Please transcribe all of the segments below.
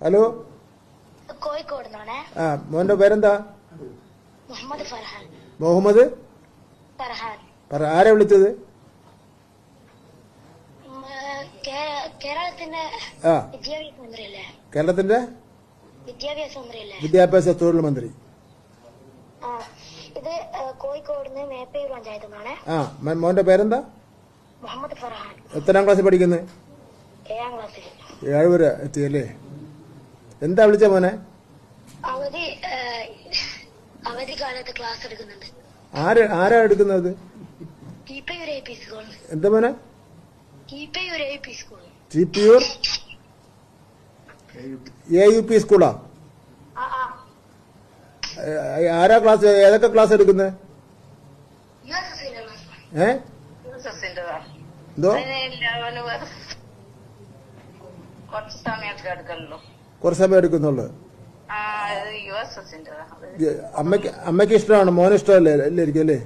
Hello, Kozhikode. മോന്റെ പേരെന്താ? മുഹമ്മദ് ഫർഹാൻ. മുഹമ്മദ് ഫർഹാൻ. ആരാ വിളിച്ചത്? കേരളത്തിന്റെ ആ, വിദ്യാഭ്യാസ മന്ത്രിയല്ലേ? കേരളത്തിന്റെ വിദ്യാഭ്യാസ മന്ത്രിയല്ലേ? വിദ്യാഭ്യാസ തൊഴിൽ മന്ത്രി. ആ, ഇത് കോഴിക്കോട് മേപ്പയൂർ പഞ്ചായത്ത് നിന്നാണ്. ആ, മോന്റെ പേരെന്താ? മുഹമ്മദ് ഫർഹാൻ. എത്രാം ക്ലാസ്സിൽ പഠിക്കുന്നത്? 7ാം ക്ലാസ്സിൽ. 7 വരെ എത്തിയല്ലേ? എന്താ വിളിച്ച മോനെ? അവധിക്കാലത്ത് ക്ലാസ് എടുക്കുന്നുണ്ട്. ആരാ എടുക്കുന്നത്? കീപ്പയൂർ AP സ്കൂൾ. എന്താ മോനെ? കീപ്പയൂർ AP സ്കൂൾ. TPUR AUP സ്കൂളാ? ആരാ ക്ലാസ്? ഏതൊക്കെ ക്ലാസ് എടുക്കുന്നത്? എന്തോ കുറച്ച് സമയം എടുക്കുന്നുള്ളു. അമ്മയ്ക്ക് ഇഷ്ടമാണ്, മോന് ഇഷ്ടമല്ലേ? എല്ലായിരിക്കും അല്ലേ?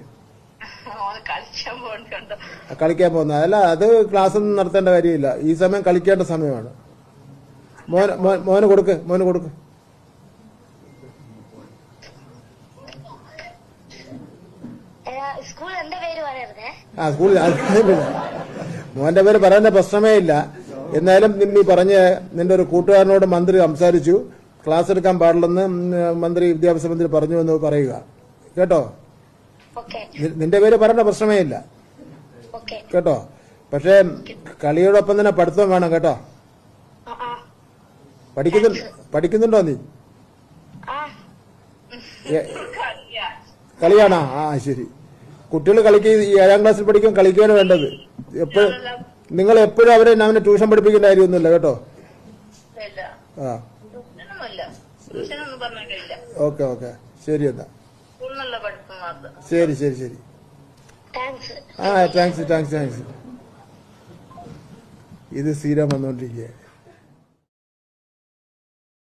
കളിക്കാൻ പോകുന്ന അല്ല, അത് ക്ലാസ് ഒന്നും നടത്തേണ്ട കാര്യമില്ല. ഈ സമയം കളിക്കേണ്ട സമയമാണ്. മോന് കൊടുക്ക്. ആ, സ്കൂളിൽ മോന്റെ പേര് പറയുന്ന പ്രശ്നമേ ഇല്ല. എന്നാലും നീ പറഞ്ഞ നിന്റെ ഒരു കൂട്ടുകാരനോട് മന്ത്രി സംസാരിച്ചു, ക്ലാസ് എടുക്കാൻ പാടില്ലെന്ന് വിദ്യാഭ്യാസ മന്ത്രി പറഞ്ഞു എന്ന് പറയുക കേട്ടോ. നിന്റെ പേര് പറയേണ്ട പ്രശ്നമേ ഇല്ല കേട്ടോ. പക്ഷെ കളിയോടൊപ്പം തന്നെ പഠിത്തം വേണം കേട്ടോ. പഠിക്കുന്നുണ്ടോ നീ? കളിയാണോ? ആ, ശരി. കുട്ടികൾ കളിക്കുക. 7ാം ക്ലാസ്സിൽ പഠിക്കും, കളിക്കുകയാണ് വേണ്ടത്. നിങ്ങൾ എപ്പോഴും അവനെ ട്യൂഷൻ പഠിപ്പിക്കേണ്ട കാര്യമൊന്നുമില്ല കേട്ടോ. ആ, ഓക്കെ. ശരി എന്നാ. ശരി. ആ, താങ്ക്സ്. ഇത് സ്ഥിരം വന്നോണ്ടിരിക്കുക.